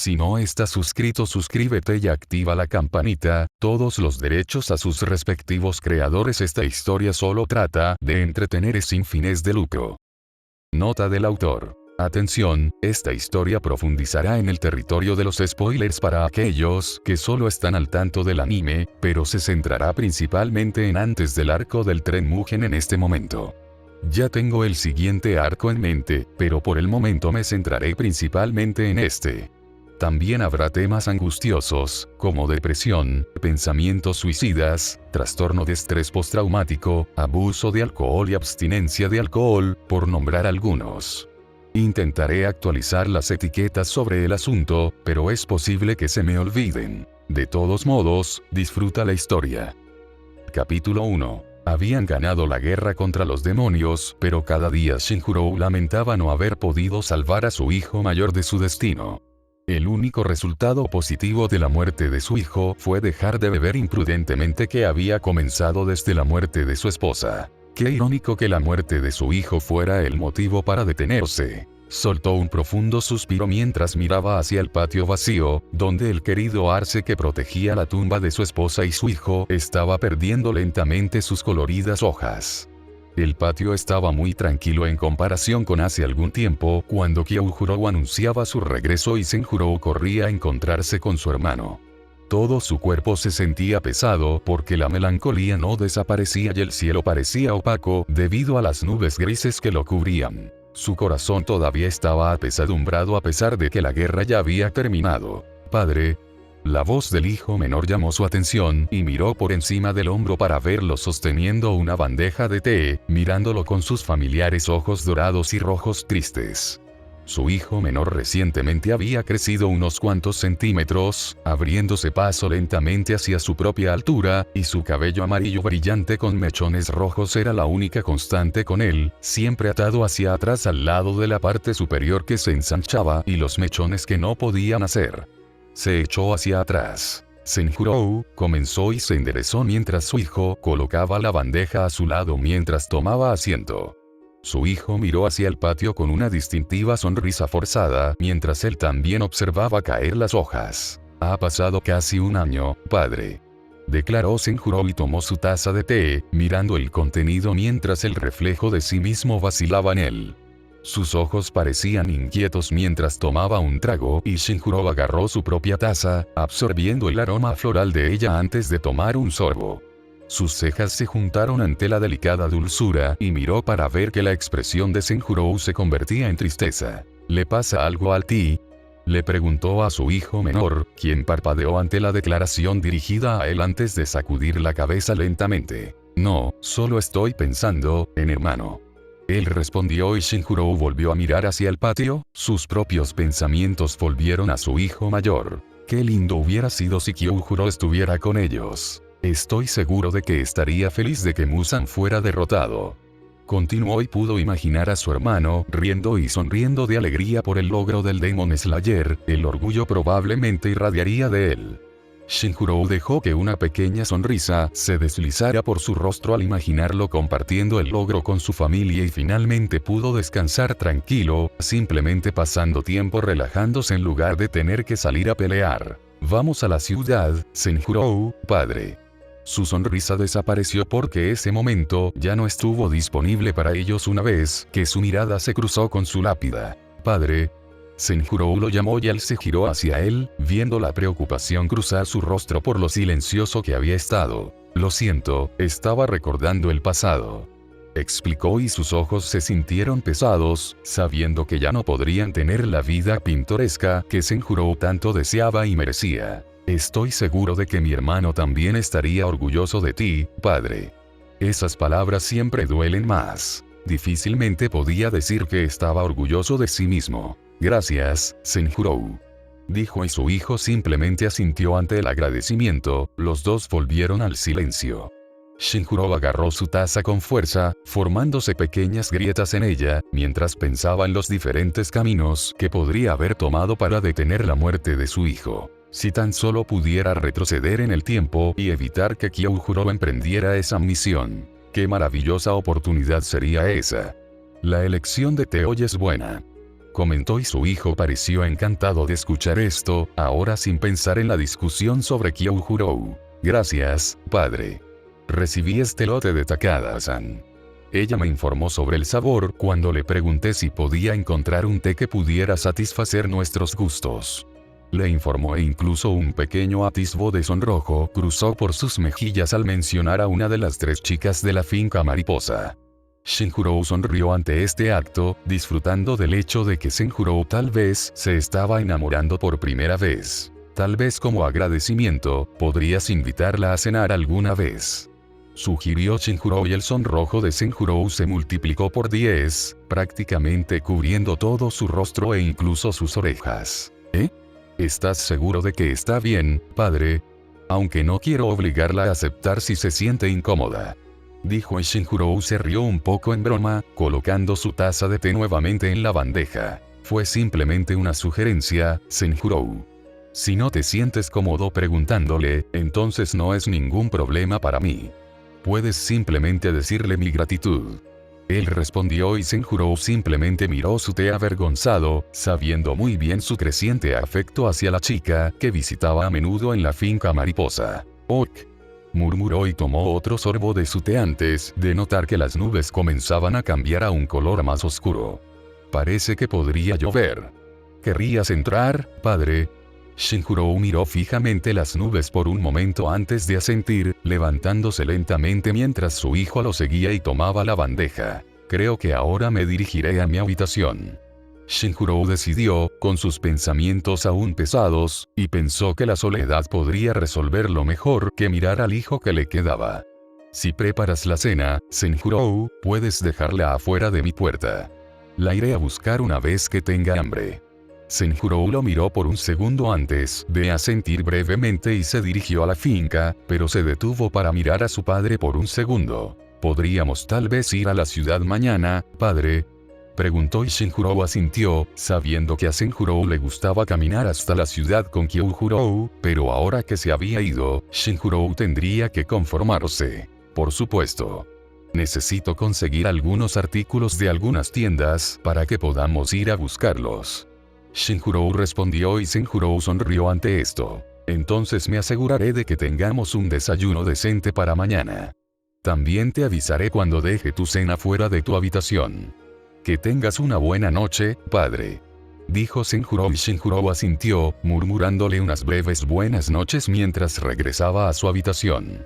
Si no estás suscrito, suscríbete y activa la campanita, todos los derechos a sus respectivos creadores. Esta historia solo trata de entretener sin fines de lucro. Nota del autor. Atención, esta historia profundizará en el territorio de los spoilers para aquellos que solo están al tanto del anime, pero se centrará principalmente en antes del arco del tren Mugen en este momento. Ya tengo el siguiente arco en mente, pero por el momento me centraré principalmente en este. También habrá temas angustiosos, como depresión, pensamientos suicidas, trastorno de estrés postraumático, abuso de alcohol y abstinencia de alcohol, por nombrar algunos. Intentaré actualizar las etiquetas sobre el asunto, pero es posible que se me olviden. De todos modos, disfruta la historia. Capítulo 1. Habían ganado la guerra contra los demonios, pero cada día Shinjurou lamentaba no haber podido salvar a su hijo mayor de su destino. El único resultado positivo de la muerte de su hijo fue dejar de beber imprudentemente, que había comenzado desde la muerte de su esposa. Qué irónico que la muerte de su hijo fuera el motivo para detenerse. Soltó un profundo suspiro mientras miraba hacia el patio vacío, donde el querido arce que protegía la tumba de su esposa y su hijo estaba perdiendo lentamente sus coloridas hojas. El patio estaba muy tranquilo en comparación con hace algún tiempo, cuando Kyojuro anunciaba su regreso y Senjuro corría a encontrarse con su hermano. Todo su cuerpo se sentía pesado porque la melancolía no desaparecía y el cielo parecía opaco debido a las nubes grises que lo cubrían. Su corazón todavía estaba apesadumbrado a pesar de que la guerra ya había terminado. «Padre». La voz del hijo menor llamó su atención y miró por encima del hombro para verlo sosteniendo una bandeja de té, mirándolo con sus familiares ojos dorados y rojos tristes. Su hijo menor recientemente había crecido unos cuantos centímetros, abriéndose paso lentamente hacia su propia altura, y su cabello amarillo brillante con mechones rojos era la única constante con él, siempre atado hacia atrás al lado de la parte superior que se ensanchaba y los mechones que no podían hacer. Se echó hacia atrás. Senjurou comenzó y se enderezó mientras su hijo colocaba la bandeja a su lado mientras tomaba asiento. Su hijo miró hacia el patio con una distintiva sonrisa forzada mientras él también observaba caer las hojas. «Ha pasado casi un año, padre», declaró Senjurou y tomó su taza de té, mirando el contenido mientras el reflejo de sí mismo vacilaba en él. Sus ojos parecían inquietos mientras tomaba un trago y Shinjurou agarró su propia taza, absorbiendo el aroma floral de ella antes de tomar un sorbo. Sus cejas se juntaron ante la delicada dulzura y miró para ver que la expresión de Senjurou se convertía en tristeza. «¿Le pasa algo a ti?», le preguntó a su hijo menor, quien parpadeó ante la declaración dirigida a él antes de sacudir la cabeza lentamente. «No, solo estoy pensando en hermano». Él respondió y Shinjurou volvió a mirar hacia el patio, sus propios pensamientos volvieron a su hijo mayor. Qué lindo hubiera sido si Kyojuro estuviera con ellos. Estoy seguro de que estaría feliz de que Muzan fuera derrotado. Continuó y pudo imaginar a su hermano riendo y sonriendo de alegría por el logro del Demon Slayer, el orgullo probablemente irradiaría de él. Shinjurou dejó que una pequeña sonrisa se deslizara por su rostro al imaginarlo compartiendo el logro con su familia y finalmente pudo descansar tranquilo, simplemente pasando tiempo relajándose en lugar de tener que salir a pelear. «Vamos a la ciudad, Senjurou, padre». Su sonrisa desapareció porque ese momento ya no estuvo disponible para ellos una vez que su mirada se cruzó con su lápida. «Padre». Senjurou lo llamó y él se giró hacia él, viendo la preocupación cruzar su rostro por lo silencioso que había estado. «Lo siento, estaba recordando el pasado», explicó y sus ojos se sintieron pesados, sabiendo que ya no podrían tener la vida pintoresca que Senjurou tanto deseaba y merecía. «Estoy seguro de que mi hermano también estaría orgulloso de ti, padre». Esas palabras siempre duelen más. Difícilmente podía decir que estaba orgulloso de sí mismo. «Gracias, Senjurou», dijo y su hijo simplemente asintió ante el agradecimiento. Los dos volvieron al silencio. Shinjurou agarró su taza con fuerza, formándose pequeñas grietas en ella, mientras pensaba en los diferentes caminos que podría haber tomado para detener la muerte de su hijo. Si tan solo pudiera retroceder en el tiempo y evitar que Kyojuro emprendiera esa misión. Qué maravillosa oportunidad sería esa. La elección de Teoy es buena. comentó, y su hijo pareció encantado de escuchar esto, ahora sin pensar en la discusión sobre Kyojuro. Gracias, padre. Recibí este lote de Takada-san. Ella me informó sobre el sabor cuando le pregunté si podía encontrar un té que pudiera satisfacer nuestros gustos. Le informó, e incluso un pequeño atisbo de sonrojo cruzó por sus mejillas al mencionar a una de las 3 chicas de la finca mariposa. Shinjuro sonrió ante este acto, disfrutando del hecho de que Senjuro tal vez se estaba enamorando por primera vez. Tal vez como agradecimiento, podrías invitarla a cenar alguna vez. Sugirió Shinjuro, y el sonrojo de Senjuro se multiplicó por 10, prácticamente cubriendo todo su rostro e incluso sus orejas. ¿Estás seguro de que está bien, padre? Aunque no quiero obligarla a aceptar si se siente incómoda. Dijo, y Shinjuro se rió un poco en broma, colocando su taza de té nuevamente en la bandeja. Fue simplemente una sugerencia, Senjuro. Si no te sientes cómodo preguntándole, entonces no es ningún problema para mí. Puedes simplemente decirle mi gratitud. Él respondió, y Senjuro simplemente miró su té avergonzado, sabiendo muy bien su creciente afecto hacia la chica que visitaba a menudo en la finca mariposa. Ok, murmuró y tomó otro sorbo de su té antes de notar que las nubes comenzaban a cambiar a un color más oscuro. Parece que podría llover. ¿Querrías entrar, padre? Shinjuro miró fijamente las nubes por un momento antes de asentir, levantándose lentamente mientras su hijo lo seguía y tomaba la bandeja. Creo que ahora me dirigiré a mi habitación. Shinjuro decidió, con sus pensamientos aún pesados, y pensó que la soledad podría resolverlo mejor que mirar al hijo que le quedaba. Si preparas la cena, Senjuro, puedes dejarla afuera de mi puerta. La iré a buscar una vez que tenga hambre. Senjuro lo miró por un segundo antes de asentir brevemente y se dirigió a la finca, pero se detuvo para mirar a su padre por un segundo. ¿Podríamos tal vez ir a la ciudad mañana, padre? Preguntó, y Shinjuro asintió, sabiendo que a Senjuro le gustaba caminar hasta la ciudad con Kyojuro, pero ahora que se había ido, Shinjuro tendría que conformarse. Por supuesto. Necesito conseguir algunos artículos de algunas tiendas para que podamos ir a buscarlos. Shinjuro respondió, y Senjuro sonrió ante esto. Entonces me aseguraré de que tengamos un desayuno decente para mañana. También te avisaré cuando deje tu cena fuera de tu habitación. Que tengas una buena noche, padre. Dijo Senjuro, y Shinjuro asintió, murmurándole unas breves buenas noches mientras regresaba a su habitación.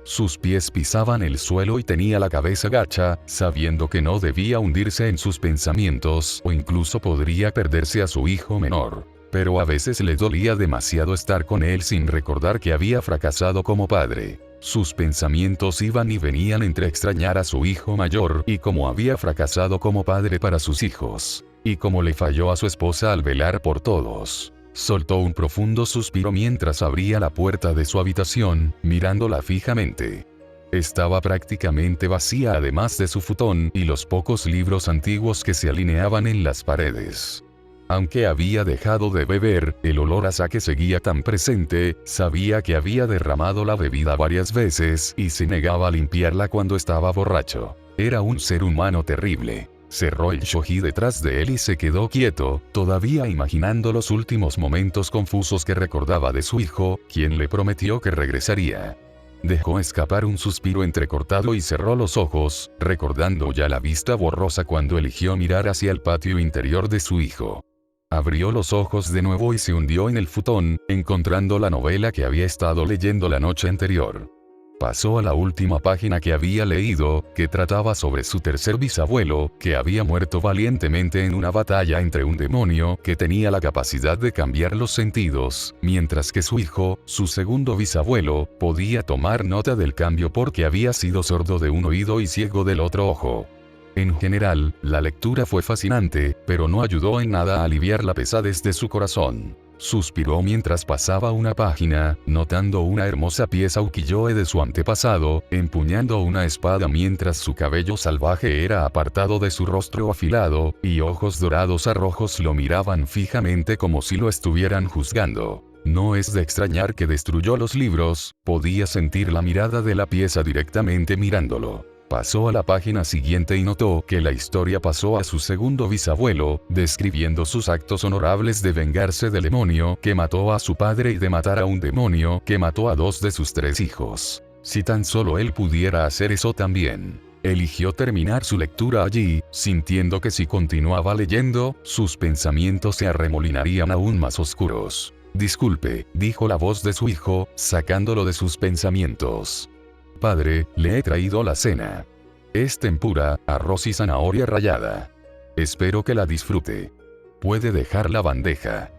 Sus pies pisaban el suelo y tenía la cabeza gacha, sabiendo que no debía hundirse en sus pensamientos o incluso podría perderse a su hijo menor. Pero a veces le dolía demasiado estar con él sin recordar que había fracasado como padre. Sus pensamientos iban y venían entre extrañar a su hijo mayor y cómo había fracasado como padre para sus hijos. Y cómo le falló a su esposa al velar por todos. Soltó un profundo suspiro mientras abría la puerta de su habitación, mirándola fijamente. Estaba prácticamente vacía además de su futón y los pocos libros antiguos que se alineaban en las paredes. Aunque había dejado de beber, el olor a sake seguía tan presente, sabía que había derramado la bebida varias veces y se negaba a limpiarla cuando estaba borracho. Era un ser humano terrible. Cerró el shoji detrás de él y se quedó quieto, todavía imaginando los últimos momentos confusos que recordaba de su hijo, quien le prometió que regresaría. Dejó escapar un suspiro entrecortado y cerró los ojos, recordando ya la vista borrosa cuando eligió mirar hacia el patio interior de su hijo. Abrió los ojos de nuevo y se hundió en el futón, encontrando la novela que había estado leyendo la noche anterior. Pasó a la última página que había leído, que trataba sobre su tercer bisabuelo, que había muerto valientemente en una batalla entre un demonio que tenía la capacidad de cambiar los sentidos, mientras que su hijo, su segundo bisabuelo, podía tomar nota del cambio porque había sido sordo de un oído y ciego del otro ojo. En general, la lectura fue fascinante, pero no ayudó en nada a aliviar la pesadez de su corazón. Suspiró mientras pasaba una página, notando una hermosa pieza ukiyo-e de su antepasado, empuñando una espada mientras su cabello salvaje era apartado de su rostro afilado, y ojos dorados a rojos lo miraban fijamente como si lo estuvieran juzgando. No es de extrañar que destruyó los libros, podía sentir la mirada de la pieza directamente mirándolo. Pasó a la página siguiente y notó que la historia pasó a su segundo bisabuelo, describiendo sus actos honorables de vengarse del demonio que mató a su padre y de matar a un demonio que mató a 2 de sus 3 hijos. Si tan solo él pudiera hacer eso también. Eligió terminar su lectura allí, sintiendo que si continuaba leyendo, sus pensamientos se arremolinarían aún más oscuros. Disculpe, dijo la voz de su hijo, sacándolo de sus pensamientos. Padre, le he traído la cena. Es tempura, arroz y zanahoria rallada. Espero que la disfrute. Puede dejar la bandeja.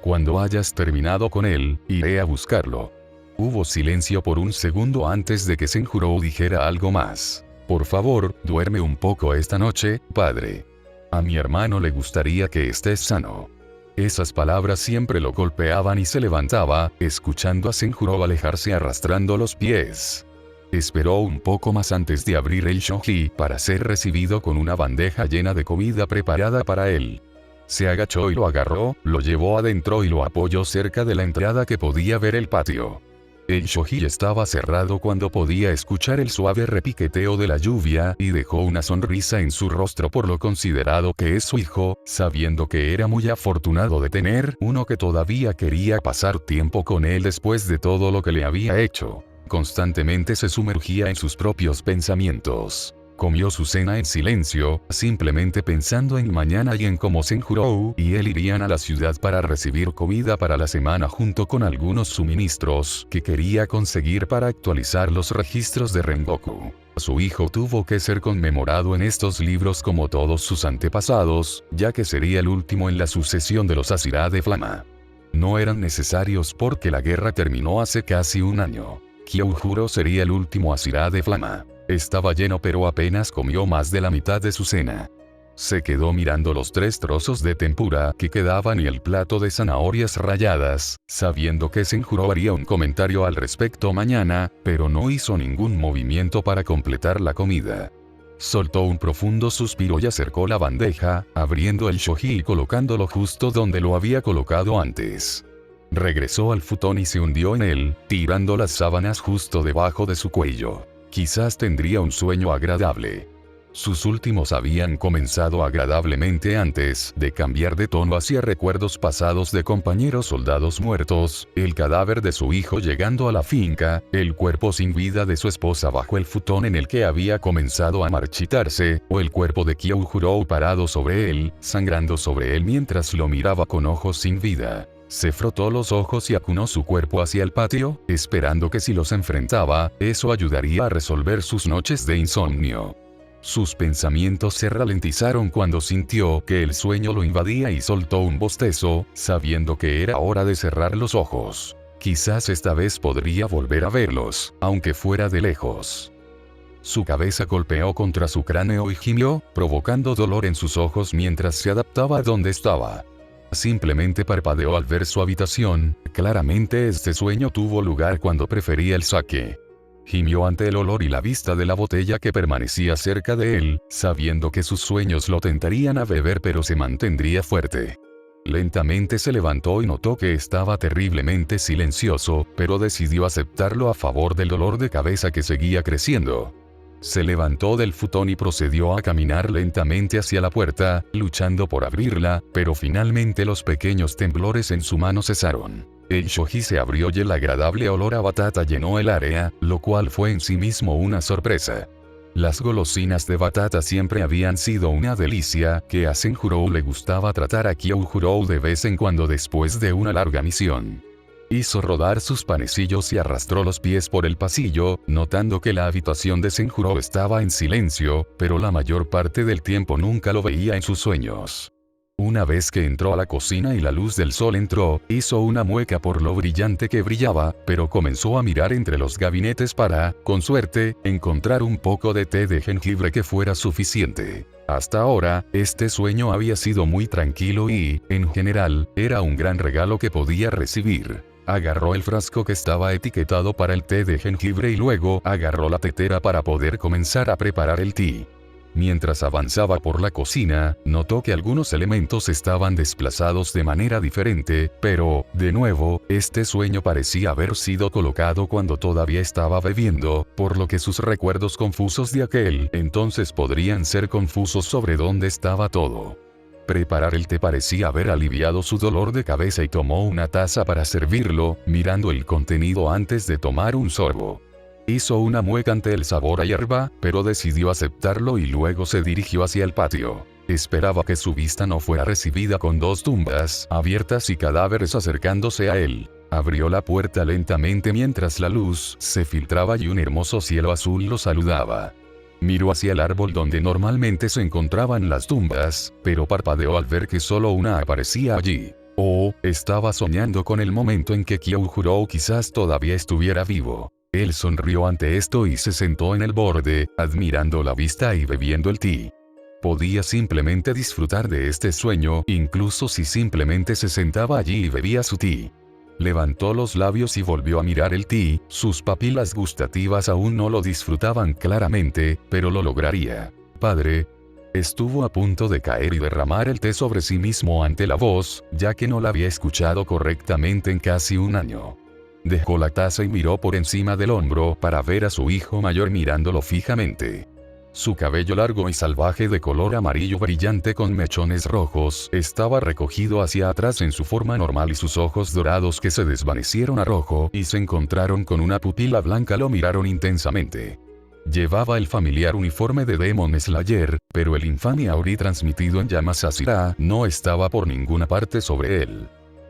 Cuando hayas terminado con él, iré a buscarlo. Hubo silencio por un segundo antes de que Senjuro dijera algo más. Por favor, duerme un poco esta noche, padre. A mi hermano le gustaría que estés sano. Esas palabras siempre lo golpeaban y se levantaba, escuchando a Senjuro alejarse arrastrando los pies. Esperó un poco más antes de abrir el shoji para ser recibido con una bandeja llena de comida preparada para él. Se agachó y lo agarró, lo llevó adentro y lo apoyó cerca de la entrada que podía ver el patio. El shoji estaba cerrado cuando podía escuchar el suave repiqueteo de la lluvia y dejó una sonrisa en su rostro por lo considerado que es su hijo, sabiendo que era muy afortunado de tener uno que todavía quería pasar tiempo con él después de todo lo que le había hecho. Constantemente se sumergía en sus propios pensamientos. Comió su cena en silencio, simplemente pensando en mañana y en cómo Senjuro y él irían a la ciudad para recibir comida para la semana junto con algunos suministros que quería conseguir para actualizar los registros de Rengoku. Su hijo tuvo que ser conmemorado en estos libros como todos sus antepasados, ya que sería el último en la sucesión de los Hashira de Flama. No eran necesarios porque la guerra terminó hace casi un año. Kyoujuro sería el último Hashira de Flama. Estaba lleno pero apenas comió más de la mitad de su cena. Se quedó mirando los 3 trozos de tempura que quedaban y el plato de zanahorias ralladas, sabiendo que Senjuro haría un comentario al respecto mañana, pero no hizo ningún movimiento para completar la comida. Soltó un profundo suspiro y acercó la bandeja, abriendo el shoji y colocándolo justo donde lo había colocado antes. Regresó al futón y se hundió en él, tirando las sábanas justo debajo de su cuello. Quizás tendría un sueño agradable. Sus últimos habían comenzado agradablemente antes de cambiar de tono hacia recuerdos pasados de compañeros soldados muertos, el cadáver de su hijo llegando a la finca, el cuerpo sin vida de su esposa bajo el futón en el que había comenzado a marchitarse, o el cuerpo de Kyoujuro parado sobre él, sangrando sobre él mientras lo miraba con ojos sin vida. Se frotó los ojos y acunó su cuerpo hacia el patio, esperando que si los enfrentaba, eso ayudaría a resolver sus noches de insomnio. Sus pensamientos se ralentizaron cuando sintió que el sueño lo invadía y soltó un bostezo, sabiendo que era hora de cerrar los ojos. Quizás esta vez podría volver a verlos, aunque fuera de lejos. Su cabeza golpeó contra su cráneo y gimió, provocando dolor en sus ojos mientras se adaptaba a donde estaba. Simplemente parpadeó al ver su habitación. Claramente este sueño tuvo lugar cuando prefería el sake. Gimió ante el olor y la vista de la botella que permanecía cerca de él, sabiendo que sus sueños lo tentarían a beber pero se mantendría fuerte. Lentamente se levantó y notó que estaba terriblemente silencioso, pero decidió aceptarlo a favor del dolor de cabeza que seguía creciendo. Se levantó del futón y procedió a caminar lentamente hacia la puerta, luchando por abrirla, pero finalmente los pequeños temblores en su mano cesaron. El shoji se abrió y el agradable olor a batata llenó el área, lo cual fue en sí mismo una sorpresa. Las golosinas de batata siempre habían sido una delicia, que a Senjuro le gustaba tratar a Kyoujuro de vez en cuando después de una larga misión. Hizo rodar sus panecillos y arrastró los pies por el pasillo, notando que la habitación de Senjuro estaba en silencio, pero la mayor parte del tiempo nunca lo veía en sus sueños. Una vez que entró a la cocina y la luz del sol entró, hizo una mueca por lo brillante que brillaba, pero comenzó a mirar entre los gabinetes para, con suerte, encontrar un poco de té de jengibre que fuera suficiente. Hasta ahora, este sueño había sido muy tranquilo y, en general, era un gran regalo que podía recibir. Agarró el frasco que estaba etiquetado para el té de jengibre y luego agarró la tetera para poder comenzar a preparar el té. Mientras avanzaba por la cocina, notó que algunos elementos estaban desplazados de manera diferente, pero, de nuevo, este sueño parecía haber sido colocado cuando todavía estaba bebiendo, por lo que sus recuerdos confusos de aquel entonces podrían ser confusos sobre dónde estaba todo. Preparar el té parecía haber aliviado su dolor de cabeza y tomó una taza para servirlo, mirando el contenido antes de tomar un sorbo. Hizo una mueca ante el sabor a hierba, pero decidió aceptarlo y luego se dirigió hacia el patio. Esperaba que su vista no fuera recibida con dos tumbas abiertas y cadáveres acercándose a él. Abrió la puerta lentamente mientras la luz se filtraba y un hermoso cielo azul lo saludaba. Miró hacia el árbol donde normalmente se encontraban las tumbas, pero parpadeó al ver que solo una aparecía allí. Estaba soñando con el momento en que Kyoujuro quizás todavía estuviera vivo. Él sonrió ante esto y se sentó en el borde, admirando la vista y bebiendo el té. Podía simplemente disfrutar de este sueño, incluso si simplemente se sentaba allí y bebía su té. Levantó los labios y volvió a mirar el té, sus papilas gustativas aún no lo disfrutaban claramente, pero lo lograría. Padre. Estuvo a punto de caer y derramar el té sobre sí mismo ante la voz, ya que no la había escuchado correctamente en casi un año. Dejó la taza y miró por encima del hombro para ver a su hijo mayor mirándolo fijamente. Su cabello largo y salvaje de color amarillo brillante con mechones rojos estaba recogido hacia atrás en su forma normal y sus ojos dorados que se desvanecieron a rojo y se encontraron con una pupila blanca lo miraron intensamente. Llevaba el familiar uniforme de Demon Slayer, pero el infame Auri transmitido en llamas Asira no estaba por ninguna parte sobre él.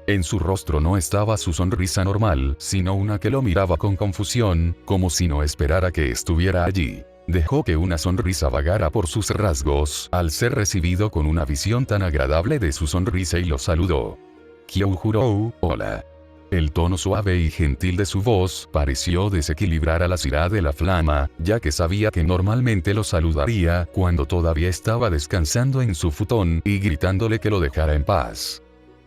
En su rostro no estaba su sonrisa normal, sino una que lo miraba con confusión, como si no esperara que estuviera allí. Dejó que una sonrisa vagara por sus rasgos, al ser recibido con una visión tan agradable de su sonrisa y lo saludó. Kyoujuro, hola. El tono suave y gentil de su voz pareció desequilibrar a la Asira de la flama, ya que sabía que normalmente lo saludaría cuando todavía estaba descansando en su futón y gritándole que lo dejara en paz.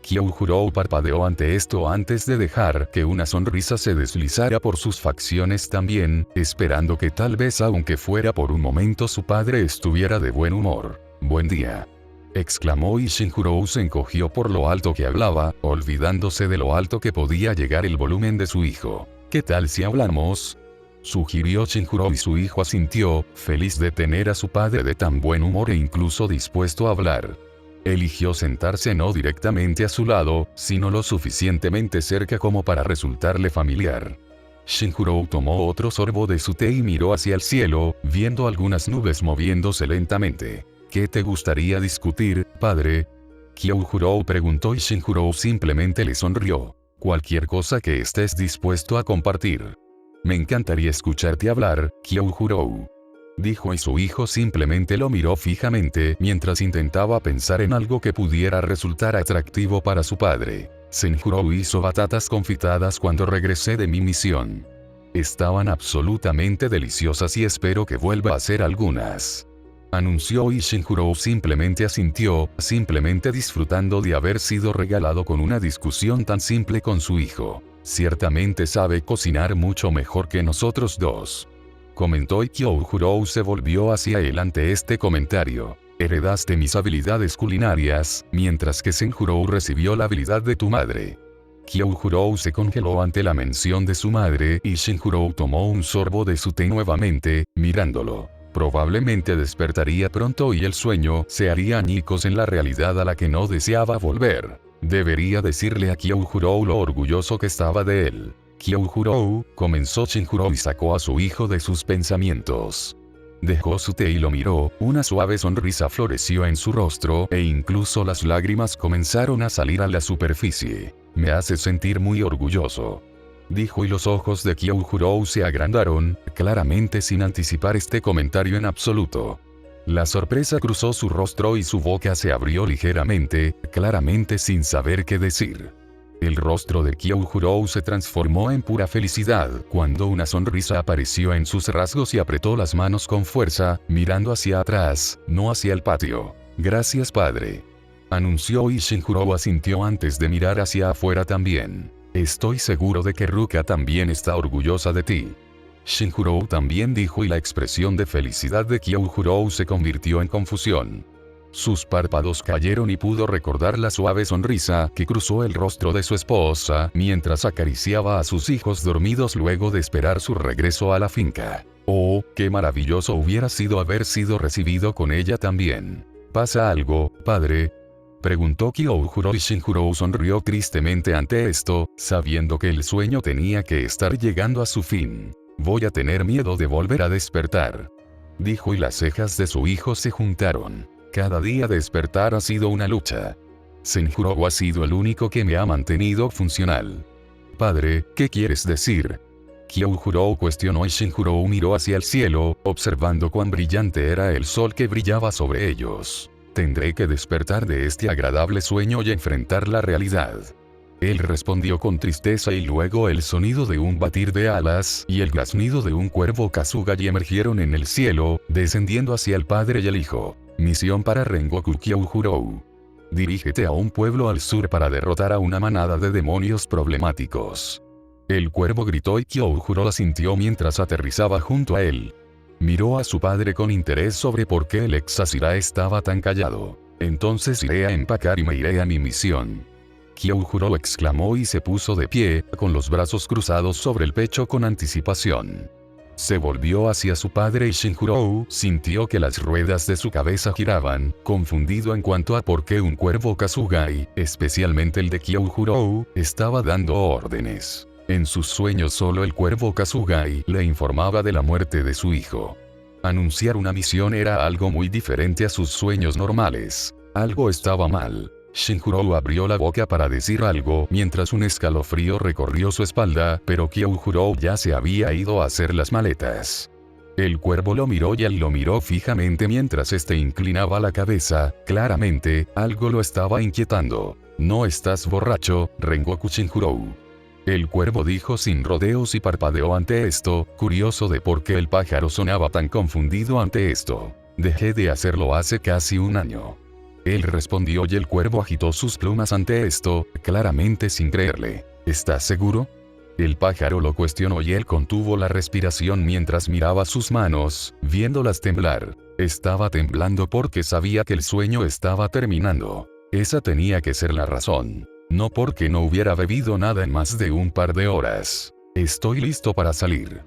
Kyoujuro parpadeó ante esto antes de dejar que una sonrisa se deslizara por sus facciones también, esperando que tal vez aunque fuera por un momento su padre estuviera de buen humor. Buen día. Exclamó y Shinjuro se encogió por lo alto que hablaba, olvidándose de lo alto que podía llegar el volumen de su hijo. ¿Qué tal si hablamos? Sugirió Shinjuro y su hijo asintió, feliz de tener a su padre de tan buen humor e incluso dispuesto a hablar. Eligió sentarse no directamente a su lado, sino lo suficientemente cerca como para resultarle familiar. Shinjuro tomó otro sorbo de su té y miró hacia el cielo, viendo algunas nubes moviéndose lentamente. ¿Qué te gustaría discutir, padre? Kyoujuro preguntó y Shinjuro simplemente le sonrió. Cualquier cosa que estés dispuesto a compartir. Me encantaría escucharte hablar, Kyoujuro. Dijo y su hijo simplemente lo miró fijamente mientras intentaba pensar en algo que pudiera resultar atractivo para su padre. Senjuro hizo batatas confitadas cuando regresé de mi misión. Estaban absolutamente deliciosas y espero que vuelva a hacer algunas. Anunció y Shinjuro simplemente asintió, simplemente disfrutando de haber sido regalado con una discusión tan simple con su hijo. Ciertamente sabe cocinar mucho mejor que nosotros dos. Comentó y Kyoujuro se volvió hacia él ante este comentario. Heredaste mis habilidades culinarias, mientras que Senjuro recibió la habilidad de tu madre. Kyoujuro se congeló ante la mención de su madre y Shinjuro tomó un sorbo de su té nuevamente, mirándolo. Probablemente despertaría pronto y el sueño se haría añicos en la realidad a la que no deseaba volver. Debería decirle a Kyoujuro lo orgulloso que estaba de él. Kyoujuro, comenzó Shinjuro y sacó a su hijo de sus pensamientos. Dejó su té y lo miró, una suave sonrisa floreció en su rostro e incluso las lágrimas comenzaron a salir a la superficie. Me hace sentir muy orgulloso. Dijo y los ojos de Kyoujuro se agrandaron, claramente sin anticipar este comentario en absoluto. La sorpresa cruzó su rostro y su boca se abrió ligeramente, claramente sin saber qué decir. El rostro de Kyoujuro se transformó en pura felicidad cuando una sonrisa apareció en sus rasgos y apretó las manos con fuerza, mirando hacia atrás, no hacia el patio. Gracias padre. Anunció y Shinjuro asintió antes de mirar hacia afuera también. Estoy seguro de que Ruka también está orgullosa de ti. Shinjurou también dijo y la expresión de felicidad de Kyojuro se convirtió en confusión. Sus párpados cayeron y pudo recordar la suave sonrisa que cruzó el rostro de su esposa mientras acariciaba a sus hijos dormidos luego de esperar su regreso a la finca. Oh, qué maravilloso hubiera sido haber sido recibido con ella también. ¿Pasa algo, padre?, preguntó Kyojuro y Shinjurou sonrió tristemente ante esto, sabiendo que el sueño tenía que estar llegando a su fin. Voy a tener miedo de volver a despertar, dijo y las cejas de su hijo se juntaron. Cada día despertar ha sido una lucha. Shinjurou ha sido el único que me ha mantenido funcional. Padre, ¿qué quieres decir?, Kyojuro cuestionó y Shinjurou miró hacia el cielo, observando cuán brillante era el sol que brillaba sobre ellos. Tendré que despertar de este agradable sueño y enfrentar la realidad. Él respondió con tristeza y luego el sonido de un batir de alas y el graznido de un cuervo Kasugai emergieron en el cielo, descendiendo hacia el padre y el hijo. Misión para Rengoku Kyojuro. Dirígete a un pueblo al sur para derrotar a una manada de demonios problemáticos. El cuervo gritó y Kyojuro la sintió mientras aterrizaba junto a él. Miró a su padre con interés sobre por qué el ex Asira estaba tan callado. Entonces iré a empacar y me iré a mi misión. Kyojuro exclamó y se puso de pie, con los brazos cruzados sobre el pecho con anticipación. Se volvió hacia su padre y Shinjurou sintió que las ruedas de su cabeza giraban, confundido en cuanto a por qué un cuervo Kasugai, especialmente el de Kyojuro, estaba dando órdenes. En sus sueños solo el cuervo Kasugai le informaba de la muerte de su hijo. Anunciar una misión era algo muy diferente a sus sueños normales. Algo estaba mal. Shinjurou abrió la boca para decir algo mientras un escalofrío recorrió su espalda, pero Kyojuro ya se había ido a hacer las maletas. El cuervo lo miró y él lo miró fijamente mientras este inclinaba la cabeza. Claramente, algo lo estaba inquietando. ¿No estás borracho, Rengoku Shinjurou?, el cuervo dijo sin rodeos y parpadeó ante esto, curioso de por qué el pájaro sonaba tan confundido ante esto. Dejé de hacerlo hace casi un año. Él respondió y el cuervo agitó sus plumas ante esto, claramente sin creerle. ¿Estás seguro?, el pájaro lo cuestionó y él contuvo la respiración mientras miraba sus manos, viéndolas temblar. Estaba temblando porque sabía que el sueño estaba terminando. Esa tenía que ser la razón. No porque no hubiera bebido nada en más de un par de horas. Estoy listo para salir,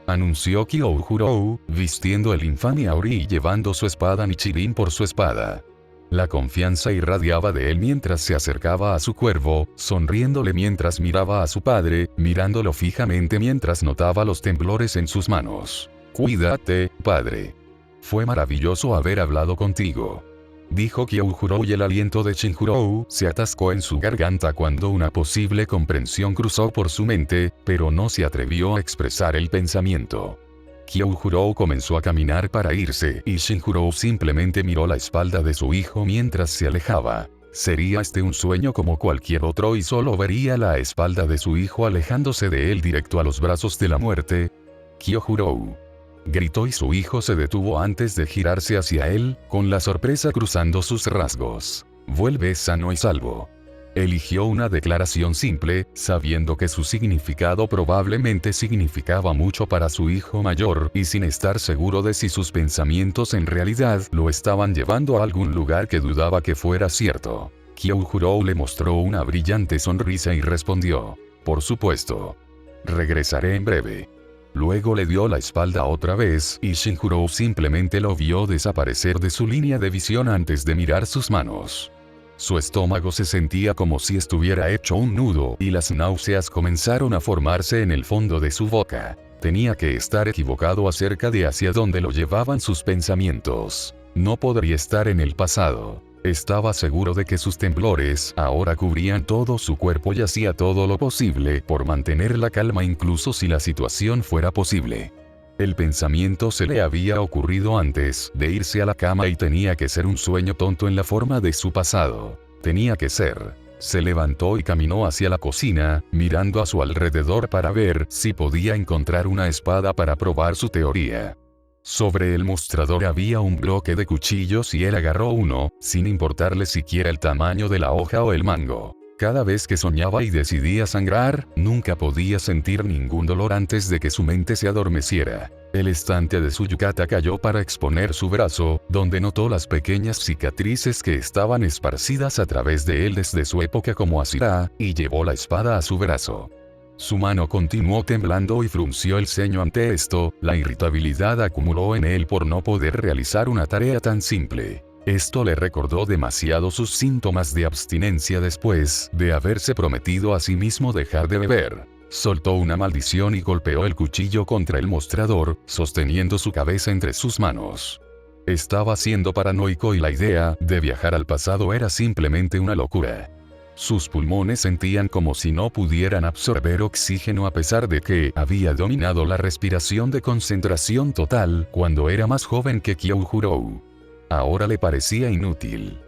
anunció Kyojuro, vistiendo el infame Auri y llevando su espada Nichirin por su espada. La confianza irradiaba de él mientras se acercaba a su cuervo, sonriéndole mientras miraba a su padre, mirándolo fijamente mientras notaba los temblores en sus manos. Cuídate, padre. Fue maravilloso haber hablado contigo, dijo Kyojuro y el aliento de Shinjurou se atascó en su garganta cuando una posible comprensión cruzó por su mente, pero no se atrevió a expresar el pensamiento. Kyojuro comenzó a caminar para irse y Shinjurou simplemente miró la espalda de su hijo mientras se alejaba. ¿Sería este un sueño como cualquier otro y solo vería la espalda de su hijo alejándose de él directo a los brazos de la muerte? Kyojuro, gritó y su hijo se detuvo antes de girarse hacia él, con la sorpresa cruzando sus rasgos. Vuelve sano y salvo. Eligió una declaración simple, sabiendo que su significado probablemente significaba mucho para su hijo mayor, y sin estar seguro de si sus pensamientos en realidad lo estaban llevando a algún lugar que dudaba que fuera cierto. Kyojuro le mostró una brillante sonrisa y respondió: por supuesto. Regresaré en breve. Luego le dio la espalda otra vez, y Shinjurou simplemente lo vio desaparecer de su línea de visión antes de mirar sus manos. Su estómago se sentía como si estuviera hecho un nudo y las náuseas comenzaron a formarse en el fondo de su boca. Tenía que estar equivocado acerca de hacia dónde lo llevaban sus pensamientos. No podría estar en el pasado. Estaba seguro de que sus temblores ahora cubrían todo su cuerpo y hacía todo lo posible por mantener la calma incluso si la situación fuera posible. El pensamiento se le había ocurrido antes de irse a la cama y tenía que ser un sueño tonto en la forma de su pasado. Tenía que ser. Se levantó y caminó hacia la cocina, mirando a su alrededor para ver si podía encontrar una espada para probar su teoría. Sobre el mostrador había un bloque de cuchillos y él agarró uno, sin importarle siquiera el tamaño de la hoja o el mango. Cada vez que soñaba y decidía sangrar, nunca podía sentir ningún dolor antes de que su mente se adormeciera. El estante de su yukata cayó para exponer su brazo, donde notó las pequeñas cicatrices que estaban esparcidas a través de él desde su época como Asira, y llevó la espada a su brazo. Su mano continuó temblando y frunció el ceño ante esto, la irritabilidad acumuló en él por no poder realizar una tarea tan simple. Esto le recordó demasiado sus síntomas de abstinencia después de haberse prometido a sí mismo dejar de beber. Soltó una maldición y golpeó el cuchillo contra el mostrador, sosteniendo su cabeza entre sus manos. Estaba siendo paranoico y la idea de viajar al pasado era simplemente una locura. Sus pulmones sentían como si no pudieran absorber oxígeno a pesar de que había dominado la respiración de concentración total cuando era más joven que Kyoujurou. Ahora le parecía inútil.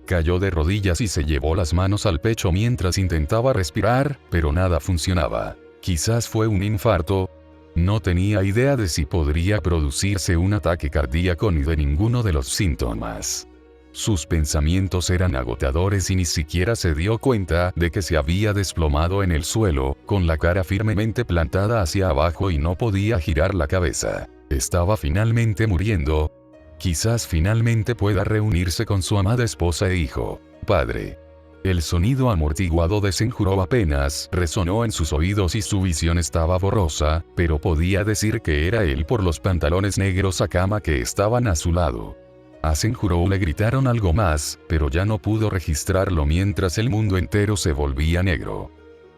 Cayó de rodillas y se llevó las manos al pecho mientras intentaba respirar, pero nada funcionaba. Quizás fue un infarto. No tenía idea de si podría producirse un ataque cardíaco ni de ninguno de los síntomas. Sus pensamientos eran agotadores y ni siquiera se dio cuenta de que se había desplomado en el suelo, con la cara firmemente plantada hacia abajo y no podía girar la cabeza. Estaba finalmente muriendo. Quizás finalmente pueda reunirse con su amada esposa e hijo. Padre. El sonido amortiguado de Senjuro apenas resonó en sus oídos y su visión estaba borrosa, pero podía decir que era él por los pantalones negros a cama que estaban a su lado. A Senjuro le gritaron algo más, pero ya no pudo registrarlo mientras el mundo entero se volvía negro.